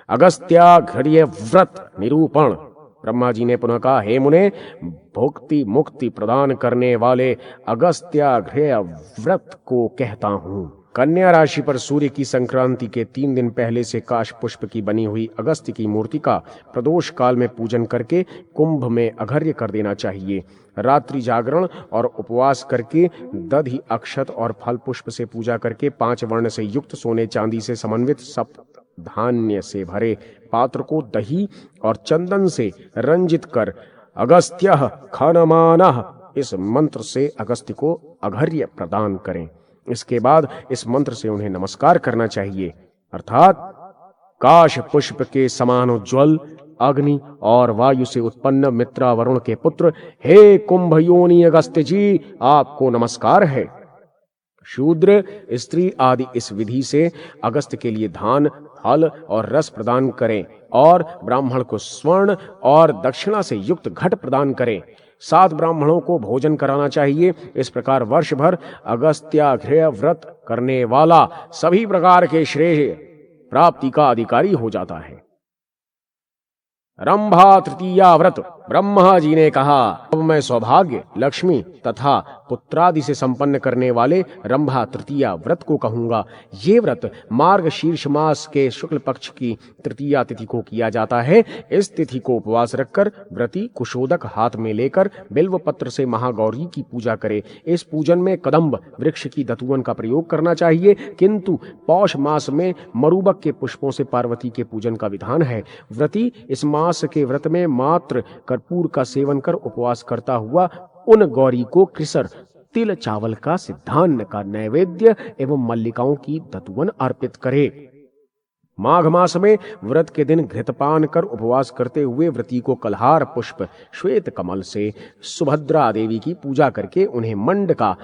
अगस्त्याघ्र्य व्रत निरूपण। ब्रह्मा जी ने पुनः कहा, हे मुने, भुक्ति मुक्ति प्रदान करने वाले अगस्त्याघ्र्य व्रत को कहता हूं। कन्या राशि पर सूर्य की संक्रांति के 3 दिन पहले से काश पुष्प की बनी हुई अगस्त्य की मूर्ति का प्रदोष काल में पूजन करके कुंभ में अघर्य कर देना चाहिए। रात्रि जागरण और उपवास करके दधि अक्षत और फल पुष्प से पूजा करके 5 वर्ण से युक्त सोने चांदी से समन्वित सप्त धान्य से भरे पात्र को दही और चंदन से रंजित कर अगस्त्यः खनमानः इस मंत्र से अगस्त्य को अघर्य प्रदान करें। इसके बाद इस मंत्र से उन्हें नमस्कार करना चाहिए, अर्थात काश पुष्प के समान उज्ज्वल अग्नि और वायु से उत्पन्न मित्रा वरुण के पुत्र, हे कुंभ योनि अगस्त्य जी, आपको नमस्कार है। शूद्र स्त्री आदि इस विधि से अगस्त्य के लिए धान फल और रस प्रदान करें और ब्राह्मण को स्वर्ण और दक्षिणा से युक्त घट प्रदान करें। 7 ब्राह्मणों को भोजन कराना चाहिए। इस प्रकार वर्ष भर अगस्त्याघ्र्य व्रत करने वाला सभी प्रकार के श्रेय प्राप्ति का अधिकारी हो जाता है। रंभा तृतीया व्रत। ब्रह्मा जी ने कहा, अब मैं सौभाग्य, लक्ष्मी तथा पुत्रादि से संपन्न करने वाले रंभा तृतीया व्रत को कहूंगा। ये व्रत मार्ग शीर्ष मास के शुक्ल पक्ष की तृतीया तिथि को किया जाता है। इस तिथि को उपवास रखकर व्रती कुशोदक हाथ में लेकर बिल्व पत्र से महागौरी की पूजा करे। इस पूजन में कदम्ब वृक्ष की दतुवन का प्रयोग करना चाहिए, किंतु पौष मास में मरुबक के पुष्पों से पार्वती के पूजन का विधान है। व्रती इस मास के व्रत में मात्र कर्पूर का सेवन कर उपवास करता हुआ उन गौरी को कृसर तिल चावल का सिद्धान्न का नैवेद्य एवं मल्लिकाओं की दतुवन अर्पित करे। माघ मास में व्रत के दिन घृतपान कर उपवास करते हुए व्रती को कल्हार पुष्प श्वेत कमल से सुभद्रा देवी की पूजा करके उन्हें मंड का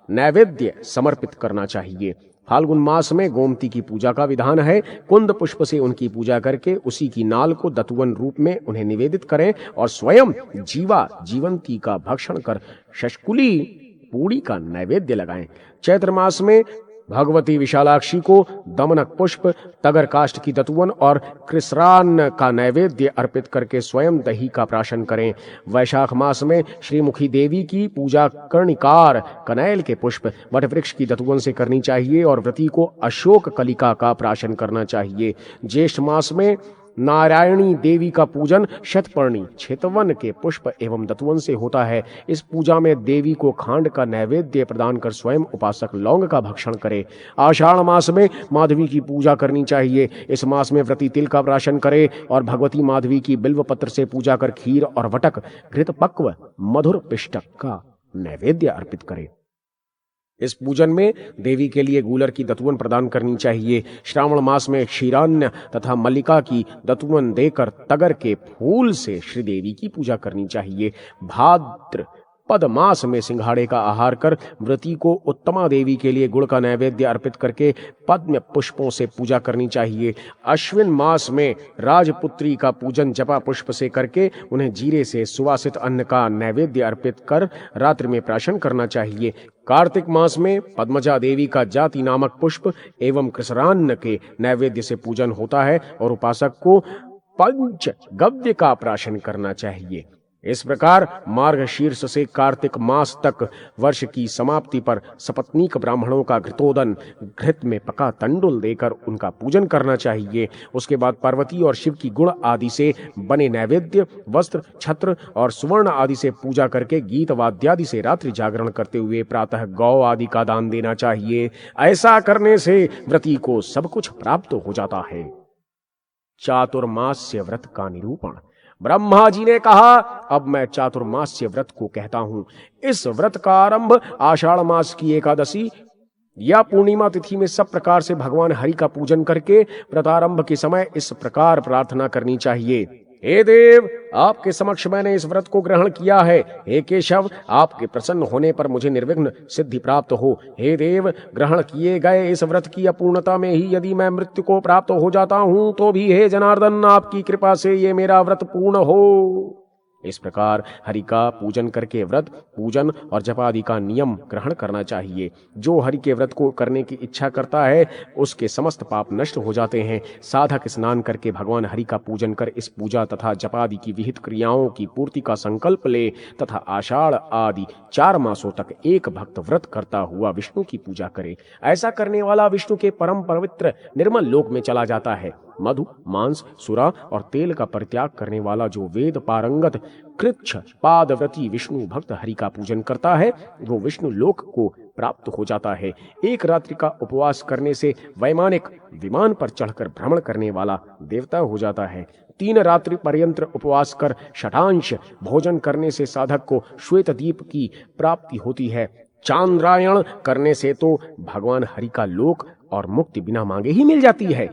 नैवेद्य समर्पित करना चाहिए। फाल्गुन मास में गोमती की पूजा का विधान है। कुंद पुष्प से उनकी पूजा करके उसी की नाल को दतुवन रूप में उन्हें निवेदित करें और स्वयं जीवा जीवंती का भक्षण कर शशकुली पूड़ी का नैवेद्य लगाएं। चैत्र मास में भगवती विशालाक्षी को दमनक पुष्प, तगर काष्ठ की दतुवन और कृसरान्न का नैवेद्य अर्पित करके स्वयं दही का प्राशन करें। वैशाख मास में श्रीमुखी देवी की पूजा कर्णिकार, कनैल के पुष्प, वटवृक्ष की दतुवन से करनी चाहिए और व्रती को अशोक कलिका का प्राशन करना चाहिए। ज्येष्ठ मास में नारायणी देवी का पूजन शतपर्णी, छेतवन के पुष्प एवं दतुवन से होता है। इस पूजा में देवी को खांड का नैवेद्य प्रदान कर स्वयं उपासक लौंग का भक्षण करे। आषाढ़ मास में माधवी की पूजा करनी चाहिए। इस मास में व्रती तिल का प्राशन करे और भगवती माधवी की बिल्व पत्र से पूजा कर खीर और वटक, घृत पक्व, मधुर पिष्टक का नैवेद्य अर्पित करे। इस पूजन में देवी के लिए गूलर की दतुवन प्रदान करनी चाहिए। श्रावण मास में क्षीरान्न तथा मल्लिका की दतुवन देकर तगर के फूल से श्री देवी की पूजा करनी चाहिए। भाद्र पद मास में सिंघाड़े का आहार कर व्रती को उत्तमा देवी के लिए गुड़ का नैवेद्य अर्पित करके पद्म पुष्पों से पूजा करनी चाहिए। अश्विन मास में राजपुत्री का पूजन जपा पुष्प से करके उन्हें जीरे से सुवासित अन्न का नैवेद्य अर्पित कर रात्रि में प्राशन करना चाहिए। कार्तिक मास में पद्मजा देवी का जाति नामक पुष्प एवं कृसरान्न के नैवेद्य से पूजन होता है और उपासक को पंच गव्य का प्राशन करना चाहिए। इस प्रकार मार्गशीर्ष से कार्तिक मास तक वर्ष की समाप्ति पर सपत्नीक ब्राह्मणों का घृतोदन, घृत में पका तंडुल देकर उनका पूजन करना चाहिए। उसके बाद पार्वती और शिव की गुण आदि से बने नैवेद्य, वस्त्र, छत्र और सुवर्ण आदि से पूजा करके गीत वाद्यादि से रात्रि जागरण करते हुए प्रातः गौ आदि का दान देना चाहिए। ऐसा करने से व्रती को सब कुछ प्राप्त हो जाता है। चातुर्मास्य व्रत का निरूपण। ब्रह्मा जी ने कहा, अब मैं चातुर्मास्य व्रत को कहता हूं। इस व्रत का आरंभ आषाढ़ मास की एकादशी या पूर्णिमा तिथि में सब प्रकार से भगवान हरि का पूजन करके व्रतारंभ के समय इस प्रकार प्रार्थना करनी चाहिए। हे देव, आपके समक्ष मैंने इस व्रत को ग्रहण किया है। हे केशव, आपके प्रसन्न होने पर मुझे निर्विघ्न सिद्धि प्राप्त हो। हे देव, ग्रहण किए गए इस व्रत की अपूर्णता में ही यदि मैं मृत्यु को प्राप्त हो जाता हूं तो भी हे जनार्दन, आपकी कृपा से ये मेरा व्रत पूर्ण हो। इस प्रकार हरि का पूजन करके व्रत, पूजन और जप आदि का नियम ग्रहण करना चाहिए। जो हरि के व्रत को करने की इच्छा करता है उसके समस्त पाप नष्ट हो जाते हैं। साधक स्नान करके भगवान हरि का पूजन कर इस पूजा तथा जप आदि की विहित क्रियाओं की पूर्ति का संकल्प ले तथा आषाढ़ आदि 4 मासों तक एक भक्त व्रत करता हुआ विष्णु की पूजा करे। ऐसा करने वाला विष्णु के परम पवित्र निर्मल लोक में चला जाता है। मधु, मांस, सुरा और तेल का परित्याग करने वाला जो वेद पारंगत कृच्छ पादव्रती विष्णु भक्त हरि का पूजन करता है वो विष्णु लोक को प्राप्त हो जाता है। एक रात्रि का उपवास करने से वैमानिक विमान पर चढ़कर भ्रमण करने वाला देवता हो जाता है। 3 रात्रि पर्यंत उपवास कर शठांश भोजन करने से साधक को श्वेत दीप की प्राप्ति होती है। चांद्रायण करने से तो भगवान हरि का लोक और मुक्ति बिना मांगे ही मिल जाती है।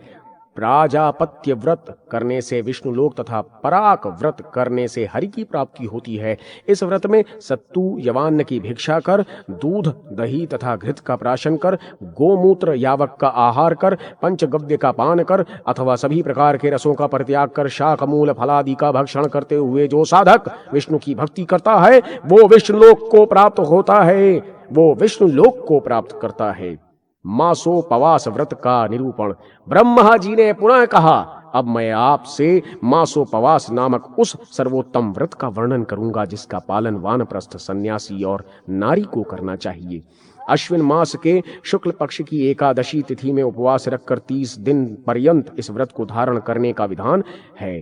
प्राजापत्य व्रत करने से विष्णु लोक तथा पराक व्रत करने से हरि की प्राप्ति होती है। इस व्रत में सत्तू यवान्न की भिक्षा कर, दूध, दही तथा घृत का प्राशन कर, गोमूत्र यावक का आहार कर, पंचगव्य का पान कर अथवा सभी प्रकार के रसों का परित्याग कर शाक मूल फलादि का भक्षण करते हुए जो साधक विष्णु की भक्ति करता है वो विष्णु लोक को प्राप्त होता है, वो विष्णु लोक को प्राप्त करता है। मासोपवास व्रत का निरूपण। ब्रह्मा जी ने पुनः कहा, अब मैं आपसे मासोपवास नामक उस सर्वोत्तम व्रत का वर्णन करूंगा जिसका पालन वानप्रस्थ सन्यासी और नारी को करना चाहिए। अश्विन मास के शुक्ल पक्ष की एकादशी तिथि में उपवास रखकर 30 दिन पर्यंत इस व्रत को धारण करने का विधान है।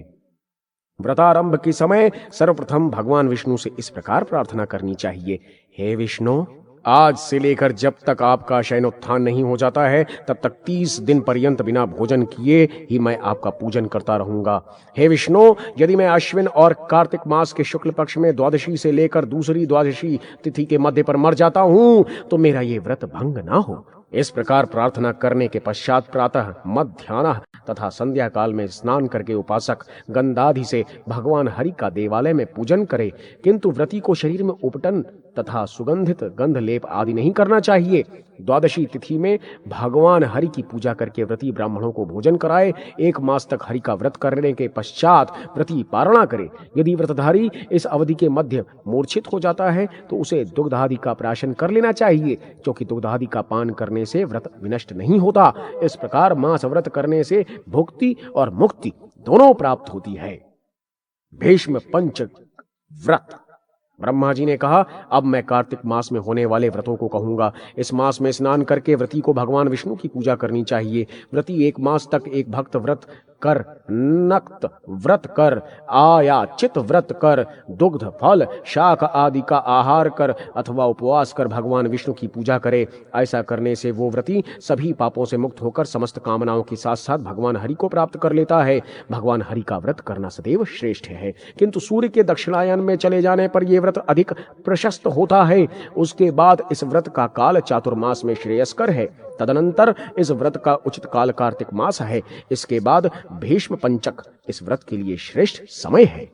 व्रतारंभ के समय सर्वप्रथम भगवान विष्णु से इस प्रकार प्रार्थना करनी चाहिए, हे विष्णु, आज से लेकर जब तक आपका शयनोत्थान नहीं हो जाता है तब तक 30 दिन पर्यंत बिना भोजन किए ही मैं आपका पूजन करता रहूंगा। हे विष्णु, यदि मैं अश्विन और कार्तिक मास के शुक्ल पक्ष में द्वादशी से लेकर दूसरी द्वादशी तिथि के मध्य पर मर जाता हूं तो मेरा ये व्रत भंग ना हो। इस प्रकार प्रार्थना करने के पश्चात प्रातः, मध्याह्न तथा संध्या काल में स्नान करके उपासक गंधादि से भगवान हरि का देवालय में पूजन करे, किंतु व्रती को शरीर में उपटन तथा सुगंधित गंध लेप आदि नहीं करना चाहिए। द्वादशी तिथि में भगवान हरि की पूजा करके व्रती ब्राह्मणों को भोजन कराए। 1 मास तक हरि का व्रत करने के पश्चात व्रती पारणा करे। यदि व्रतधारी इस अवधि के मध्य मूर्छित हो जाता है तो उसे दुग्ध आदि का प्राशन कर लेना चाहिए, क्योंकि दुग्ध आदि का पान करने से व्रत विनष्ट नहीं होता। इस प्रकार मास व्रत करने से भुक्ति और मुक्ति दोनों प्राप्त होती है। भीष्म पंच व्रत। ब्रह्मा जी ने कहा, अब मैं कार्तिक मास में होने वाले व्रतों को कहूंगा। इस मास में स्नान करके व्रती को भगवान विष्णु की पूजा करनी चाहिए। व्रती 1 मास तक एक भक्त व्रत कर, नक्त व्रत कर, आयाचित व्रत कर, दुग्ध, फल, शाक आदि का आहार कर अथवा उपवास कर भगवान विष्णु की पूजा करे। ऐसा करने से वो व्रती सभी पापों से मुक्त होकर समस्त कामनाओं के साथ साथ भगवान हरि को प्राप्त कर लेता है। भगवान हरि का व्रत करना सदैव श्रेष्ठ है, किंतु सूर्य के दक्षिणायन में चले जाने पर यह व्रत अधिक प्रशस्त होता है। उसके बाद इस व्रत का काल चातुर्मास में श्रेयस्कर है। तदनंतर इस व्रत का उचित काल कार्तिक मास है। इसके बाद भीष्म पंचक इस व्रत के लिए श्रेष्ठ समय है,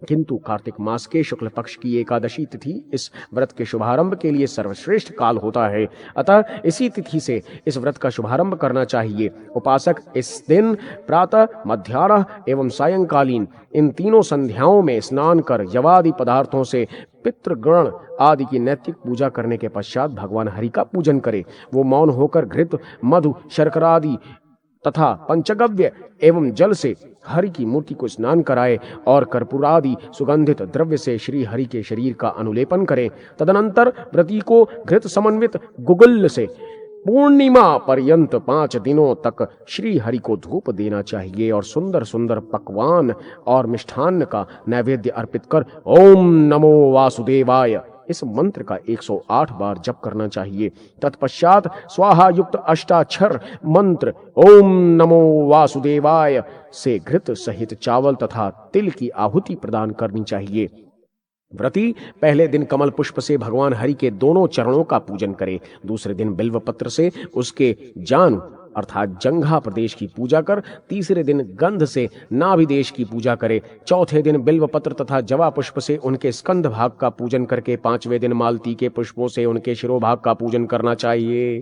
किंतु कार्तिक मास के शुक्ल पक्ष की एकादशी तिथि इस व्रत के शुभारंभ के लिए सर्वश्रेष्ठ काल होता है। अतः इसी तिथि से इस व्रत का शुभारंभ करना चाहिए। उपासक इस दिन प्रातः, मध्याह्न एवं सायंकालीन इन तीनों संध्याओं में स्नान कर यवादि पदार्थों से पितृगण आदि की नैतिक पूजा करने के पश्चात भगवान हरि का पूजन करे। वो मौन होकर घृत, मधु, शर्करा आदि तथा पंचगव्य एवं जल से हरि की मूर्ति को स्नान कराए और कर्पूरादि सुगंधित द्रव्य से श्री हरि के शरीर का अनुलेपन करे। तदनंतर व्रती को घृत समन्वित गुगुल से पूर्णिमा पर्यंत 5 दिनों तक श्री हरि को धूप देना चाहिए और सुंदर सुंदर पकवान और मिष्ठान्न का नैवेद्य अर्पित कर ओम नमो वासुदेवाय इस मंत्र का 108 बार जप करना चाहिए। तत्पश्चात स्वाहा युक्त अष्टाक्षर मंत्र ओम नमो वासुदेवाय से घृत सहित चावल तथा तिल की आहुति प्रदान करनी चाहिए। व्रती पहले दिन कमल पुष्प से भगवान हरि के दोनों चरणों का पूजन करे। दूसरे दिन बिल्व पत्र से उसके जानु अर्थात जंघा प्रदेश की पूजा कर तीसरे दिन गंध से नाभि देश की पूजा करे, चौथे दिन बिल्व पत्र तथा जवा पुष्प से उनके स्कंध भाग का पूजन करके पांचवें दिन मालती के पुष्पों से उनके शिरोभाग का पूजन करना चाहिए।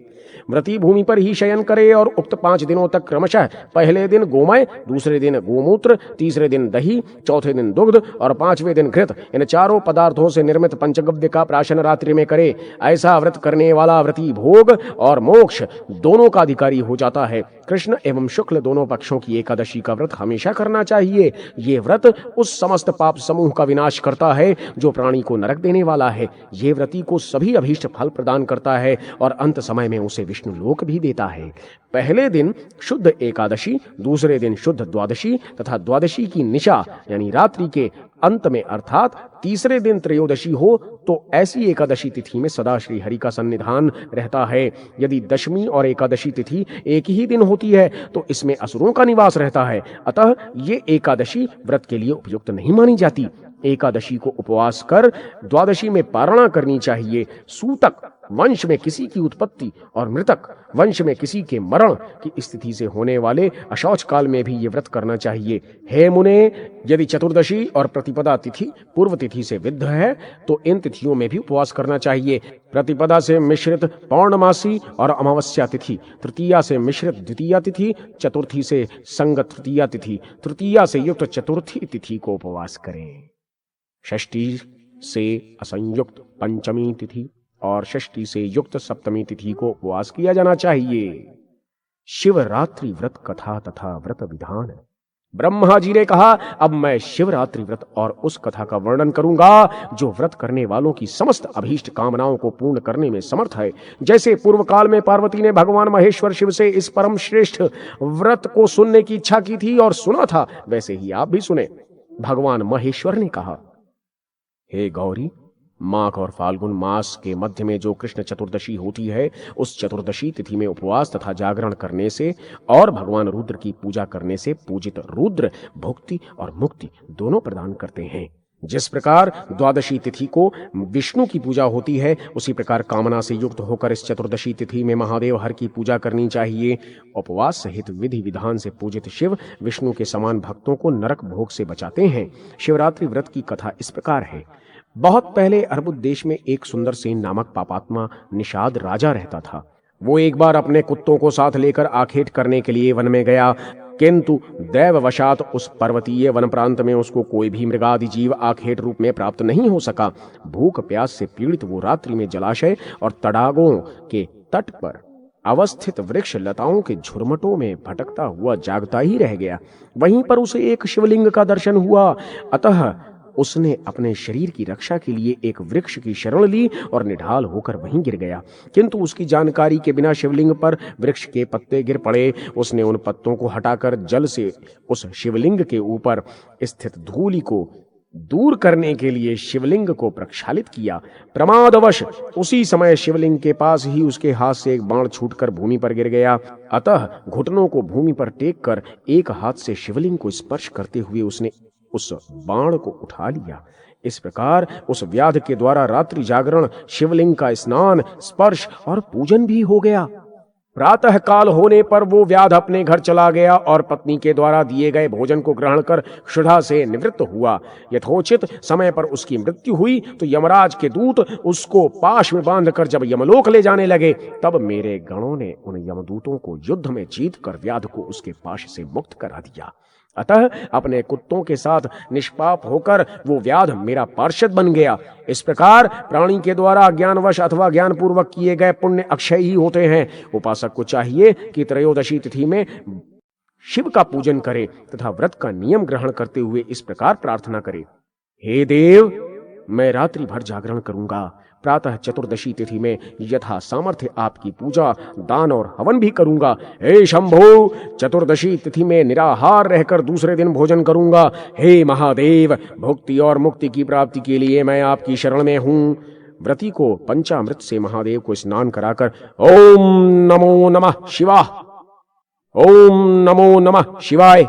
व्रती भूमि पर ही शयन करे और उक्त 5 दिनों तक क्रमशः पहले दिन गोमय, दूसरे दिन गोमूत्र, तीसरे दिन दही, चौथे दिन दुग्ध और पांचवें दिन घृत, इन चारों पदार्थों से निर्मित पंचगव्य का प्राशन रात्रि में करे। ऐसा व्रत करने वाला व्रती भोग और मोक्ष दोनों का अधिकारी हो जाता है। कृष्ण एवं शुक्ल दोनों पक्षों की एकादशी का व्रत हमेशा करना चाहिए। ये व्रत उस समस्त पाप समूह का विनाश करता है जो प्राणी को नरक देने वाला है। ये व्रती को सभी अभीष्ट फल प्रदान करता है और अंत समय में उसे विष्णु लोक भी देता है। पहले दिन शुद्ध एकादशी, दूसरे दिन शुद्ध द्वादशी तथा द्वादशी की निशा यानी रात्रि के अंत में अर्थात तीसरे दिन त्रयोदशी हो तो ऐसी एकादशी तिथि में सदा श्री हरि का सन्निधान रहता है। यदि दशमी और एकादशी तिथि एक ही दिन होती है तो इसमें असुरों का निवास रहता है, अतः ये एकादशी व्रत के लिए उपयुक्त नहीं मानी जाती। एकादशी को उपवास कर द्वादशी में पारणा करनी चाहिए। सूतक वंश में किसी की उत्पत्ति और मृतक वंश में किसी के मरण की स्थिति से होने वाले अशौच काल में भी ये व्रत करना चाहिए। हे मुने, यदि चतुर्दशी और प्रतिपदा तिथि पूर्व तिथि से विद्ध है तो इन तिथियों में भी उपवास करना चाहिए। प्रतिपदा से मिश्रित पौर्णमासी और अमावस्या तिथि, तृतीया से मिश्रित द्वितीया तिथि, चतुर्थी से संगत तृतीया तिथि, तृतीया से युक्त चतुर्थी तिथि को उपवास करें। षष्ठी से असंयुक्त पंचमी तिथि और षष्ठी से युक्त सप्तमी तिथि को उपवास किया जाना चाहिए। शिवरात्रि व्रत कथा तथा व्रत विधान। ब्रह्मा जी ने कहा, अब मैं शिवरात्रि व्रत और उस कथा का वर्णन करूंगा जो व्रत करने वालों की समस्त अभीष्ट कामनाओं को पूर्ण करने में समर्थ है। जैसे पूर्व काल में पार्वती ने भगवान महेश्वर शिव से इस परम श्रेष्ठ व्रत को सुनने की इच्छा की थी और सुना था, वैसे ही आप भी सुने। भगवान महेश्वर ने कहा, हे गौरी, माघ और फाल्गुन मास के मध्य में जो कृष्ण चतुर्दशी होती है, उस चतुर्दशी तिथि में उपवास तथा जागरण करने से और भगवान रुद्र की पूजा करने से पूजित रुद्र भुक्ति और मुक्ति दोनों प्रदान करते हैं। जिस प्रकार द्वादशी तिथि को विष्णु की पूजा होती है, उसी प्रकार कामना से युक्त होकर इस चतुर्दशी तिथि में महादेव हर की पूजा करनी चाहिए। उपवास सहित विधि विधान से पूजित शिव विष्णु के समान भक्तों को नरक भोग से बचाते हैं। शिवरात्रि व्रत की कथा इस प्रकार है। बहुत पहले अर्बुद देश में एक सुंदर सेन नामक पापात्मा निषाद राजा रहता था। वो एक बार अपने कुत्तों को साथ लेकर आखेट करने के लिए वन में गया, किंतु दैववशात उस पर्वतीय वन प्रांत में उसको कोई भी मृगादि जीव आखेट रूप में प्राप्त नहीं हो सका। भूख प्यास से पीड़ित वो रात्रि में जलाशय और तड़ागों के तट पर अवस्थित वृक्ष लताओं के झुरमटों में भटकता हुआ जागता ही रह गया। वहीं पर उसे एक शिवलिंग का दर्शन हुआ, अतः उसने अपने शरीर की रक्षा के लिए एक वृक्ष की शरण ली और निढाल होकर वहीं गिर गया। किंतु उसकी जानकारी के बिना शिवलिंग पर वृक्ष के पत्ते गिर पड़े। उसने उन पत्तों को हटाकर जल से उस शिवलिंग के ऊपर स्थित धूलि को दूर करने के लिए शिवलिंग को प्रक्षालित किया। प्रमादवश उसी समय शिवलिंग के पास ही उसके हाथ से एक बाण छूटकर भूमि पर गिर गया। अतः घुटनों को भूमि पर टेक कर एक हाथ से शिवलिंग को स्पर्श करते हुए उसने उस बाण को उठा लिया। इस प्रकार उस व्याध के द्वारा रात्रि जागरण, शिवलिंग का स्नान, स्पर्श और पूजन भी हो गया। प्रातः काल होने पर वो व्याध अपने घर चला गया और पत्नी के द्वारा दिए गए भोजन को ग्रहण कर क्षुधा से निवृत्त हुआ। यथोचित समय पर उसकी मृत्यु हुई तो यमराज के दूत उसको पाश में बांधकर जब यमलोक ले जाने लगे, तब मेरे गणों ने उन यमदूतों को युद्ध में जीतकर व्याध को उसके पाश से मुक्त करा दिया। अतः अपने कुत्तों के साथ निष्पाप होकर वो व्याध मेरा पार्षद बन गया। इस प्रकार प्राणी के द्वारा ज्ञानवश अथवा ज्ञानपूर्वक किए गए पुण्य अक्षय ही होते हैं। उपासक को चाहिए कि त्रयोदशी तिथि में शिव का पूजन करे तथा व्रत का नियम ग्रहण करते हुए इस प्रकार प्रार्थना करे, हे देव, मैं रात्रि भर जागरण करूंगा। प्रातः चतुर्दशी तिथि में यथा सामर्थ्य आपकी पूजा, दान और हवन भी करूंगा। हे शंभो, चतुर्दशी तिथि में निराहार रहकर दूसरे दिन भोजन करूंगा। हे महादेव, भुक्ति और मुक्ति की प्राप्ति के लिए मैं आपकी शरण में हूं। व्रती को पंचामृत से महादेव को स्नान कराकर ओम नमो नमः शिवाय, ओम नमो नमः शिवाय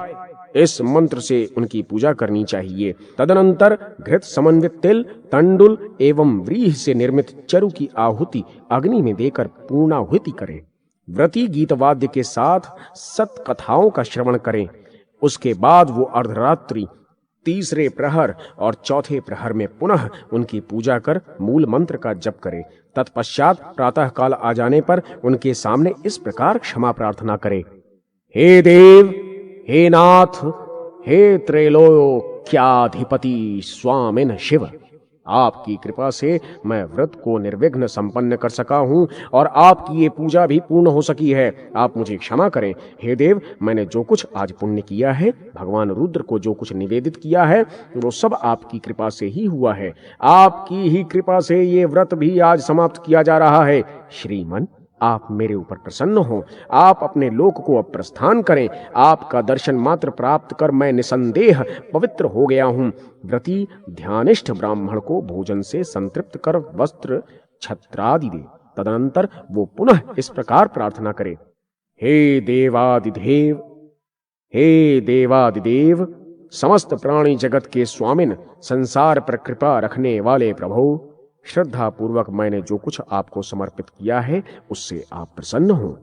इस मंत्र से उनकी पूजा करनी चाहिए। तदनंतर घृत समन्वित तिल, तंडुल एवं व्रीहि से निर्मित चरु की आहुति अग्नि में देकर पूर्णाहुति करे। व्रती गीत वाद्य के साथ सत कथाओं का श्रवण करें। उसके बाद वो अर्धरात्रि, तीसरे प्रहर और चौथे प्रहर में पुनः उनकी पूजा कर मूल मंत्र का जप करें। तत्पश्चात प्रातः काल आ जाने पर उनके सामने इस प्रकार क्षमा प्रार्थना करें। हे देव, हे नाथ, हे त्रैलोक्याधिपति स्वामिन शिव, आपकी कृपा से मैं व्रत को निर्विघ्न संपन्न कर सका हूं और आपकी ये पूजा भी पूर्ण हो सकी है। आप मुझे क्षमा करें। हे देव, मैंने जो कुछ आज पुण्य किया है, भगवान रुद्र को जो कुछ निवेदित किया है, वो सब आपकी कृपा से ही हुआ है। आपकी ही कृपा से ये व्रत भी आज समाप्त किया जा रहा है। श्रीमन, आप मेरे ऊपर प्रसन्न हो। आप अपने लोक को अब प्रस्थान करें। आपका दर्शन मात्र प्राप्त कर मैं निसंदेह पवित्र हो गया हूं। व्रती ध्यानिष्ठ ब्राह्मण को भोजन से संतृप्त कर वस्त्र छत्रादि दे। तदनंतर वो पुनः इस प्रकार प्रार्थना करे। हे देवादिदेव, हे देवादिदेव, समस्त प्राणी जगत के स्वामिन, संसार पर कृपा रखने वाले प्रभु, श्रद्धा पूर्वक मैंने जो कुछ आपको समर्पित किया है उससे आप प्रसन्न हो।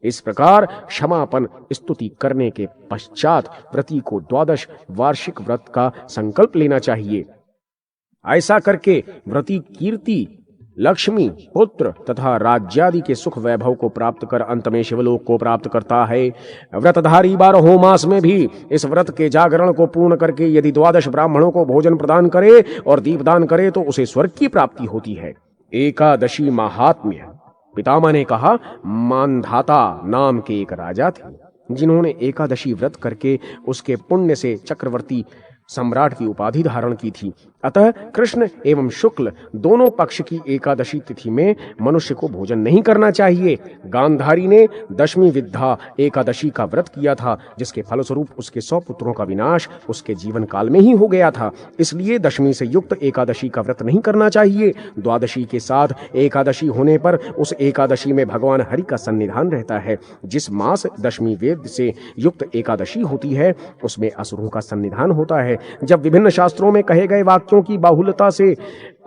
इस प्रकार क्षमापन स्तुति करने के पश्चात व्रती को 12 वार्षिक व्रत का संकल्प लेना चाहिए। ऐसा करके व्रती कीर्ति, लक्ष्मी, पुत्र तथा राज्यादि के सुख वैभव को प्राप्त कर अंत में शिवलोक को प्राप्त करता है। व्रतधारी 12 मास में भी इस व्रत के जागरण को पूर्ण करके यदि 12 ब्राह्मणों को भोजन प्रदान करे और दीपदान करे तो उसे स्वर्ग की प्राप्ति होती है। एकादशी महात्म्य। पितामह ने कहा, मानधाता नाम के एक राजा थे जिन्होंने एकादशी व्रत करके उसके पुण्य से चक्रवर्ती सम्राट की उपाधि धारण की थी। अतः कृष्ण एवं शुक्ल दोनों पक्ष की एकादशी तिथि में मनुष्य को भोजन नहीं करना चाहिए। गांधारी ने दशमी विद्या एकादशी का व्रत किया था, जिसके फलस्वरूप उसके 100 पुत्रों का विनाश उसके जीवन काल में ही हो गया था। इसलिए दशमी से युक्त एकादशी का व्रत नहीं करना चाहिए। द्वादशी के साथ एकादशी होने पर उस एकादशी में भगवान हरि का सन्निधान रहता है। जिस मास दशमी वेद से युक्त एकादशी होती है उसमें असुरों का सन्निधान होता है। जब विभिन्न शास्त्रों में कहे गए वाक्यों की बाहुल्यता से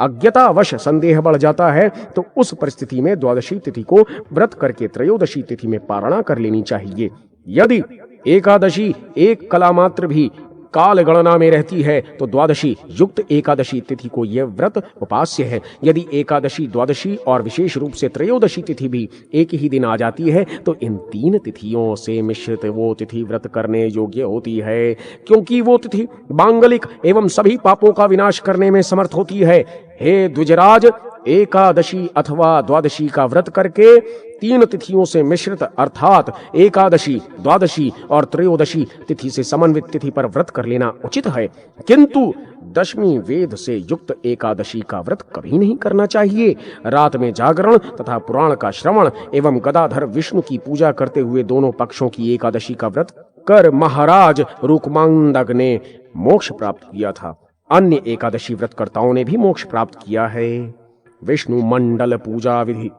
अज्ञतावश संदेह बढ़ जाता है तो उस परिस्थिति में द्वादशी तिथि को व्रत करके त्रयोदशी तिथि में पारणा कर लेनी चाहिए। यदि एकादशी एक कला मात्र भी काल गणना में रहती है तो द्वादशी युक्त एकादशी तिथि को यह व्रत उपास्य है। यदि एकादशी, द्वादशी और विशेष रूप से त्रयोदशी तिथि भी एक ही दिन आ जाती है तो इन 3 तिथियों से मिश्रित वो तिथि व्रत करने योग्य होती है, क्योंकि वो तिथि मांगलिक एवं सभी पापों का विनाश करने में समर्थ होती है। हे द्विजराज, एकादशी अथवा द्वादशी का व्रत करके 3 तिथियों से मिश्रित अर्थात एकादशी, द्वादशी और त्रयोदशी तिथि से समन्वित तिथि पर व्रत कर लेना उचित है, किंतु दशमी वेद से युक्त एकादशी का व्रत कभी नहीं करना चाहिए। रात में जागरण तथा पुराण का श्रवण एवं गदाधर विष्णु की पूजा करते हुए दोनों पक्षों की एकादशी का व्रत कर महाराज रुक्मांदक ने मोक्ष प्राप्त किया था। अन्य एकादशी व्रतकर्ताओं ने भी मोक्ष प्राप्त किया है। विष्णु मंडल पूजा विधि।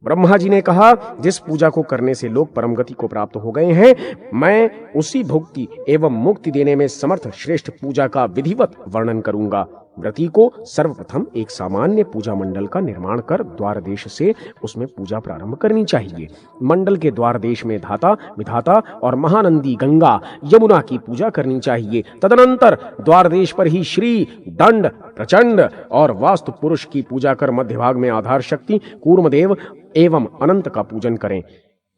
ब्रह्मा जी ने कहा, जिस पूजा को करने से लोग परम गति को प्राप्त हो गए हैं, मैं उसी भुक्ति एवं मुक्ति देने में समर्थ श्रेष्ठ पूजा का विधिवत वर्णन करूंगा। व्रती को सर्वप्रथम एक सामान्य पूजा मंडल का निर्माण कर द्वार देश से उसमें पूजा प्रारंभ करनी चाहिए। मंडल के द्वार देश में धाता, विधाता और महानंदी गंगा, यमुना की पूजा करनी चाहिए। तदनंतर द्वार देश पर ही श्री, दंड, प्रचंड और वास्तु पुरुष की पूजा कर मध्य भाग में आधार शक्ति, कूर्मदेव एवं अनंत का पूजन करें।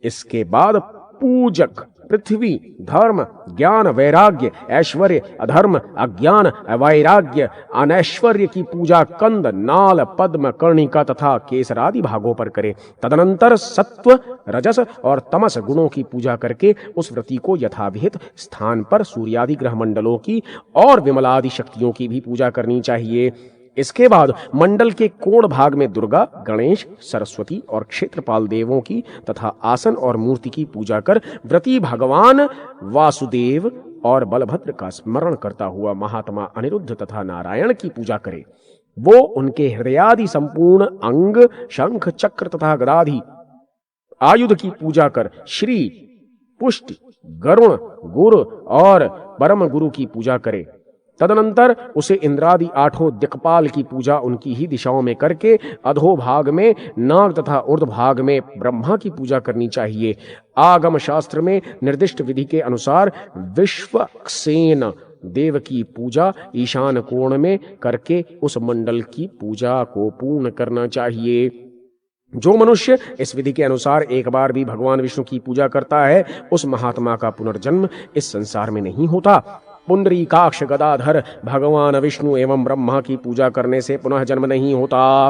इसके बाद पूजक पृथ्वी, धर्म, ज्ञान, वैराग्य, ऐश्वर्य, अधर्म, अज्ञान, अवैराग्य, अनैश्वर्य की पूजा कंद, नाल, पद्म, कर्णिका तथा केसर आदि भागों पर करे। तदनंतर सत्व, रजस और तमस गुणों की पूजा करके उस व्रती को यथाविहित स्थान पर सूर्यादि ग्रह मंडलों की और विमलादि शक्तियों की भी पूजा करनी चाहिए। इसके बाद मंडल के कोण भाग में दुर्गा, गणेश, सरस्वती और क्षेत्रपाल देवों की तथा आसन और मूर्ति की पूजा कर व्रती भगवान वासुदेव और बलभद्र का स्मरण करता हुआ महात्मा अनिरुद्ध तथा नारायण की पूजा करे। वो उनके हृदयादि संपूर्ण अंग, शंख, चक्र तथा गदादि आयुध की पूजा कर श्री, पुष्टि, गरुण, गुरु और परम गुरु की पूजा करे। तदनंतर उसे इंद्रादि 8 दिक्पाल की पूजा उनकी ही दिशाओं में करके अधोभाग में नाग तथा ऊर्ध्वभाग में ब्रह्मा की पूजा करनी चाहिए। आगम शास्त्र में निर्दिष्ट विधि के अनुसार विश्वक्सेन देव की पूजा ईशान कोण में करके उस मंडल की पूजा को पूर्ण करना चाहिए। जो मनुष्य इस विधि के अनुसार एक बार भी भगवान विष्णु की पूजा करता है, उस महात्मा का पुनर्जन्म इस संसार में नहीं होता। पुंडरीकाक्ष गदाधर भगवान विष्णु एवं ब्रह्मा की पूजा करने से पुनः जन्म नहीं होता।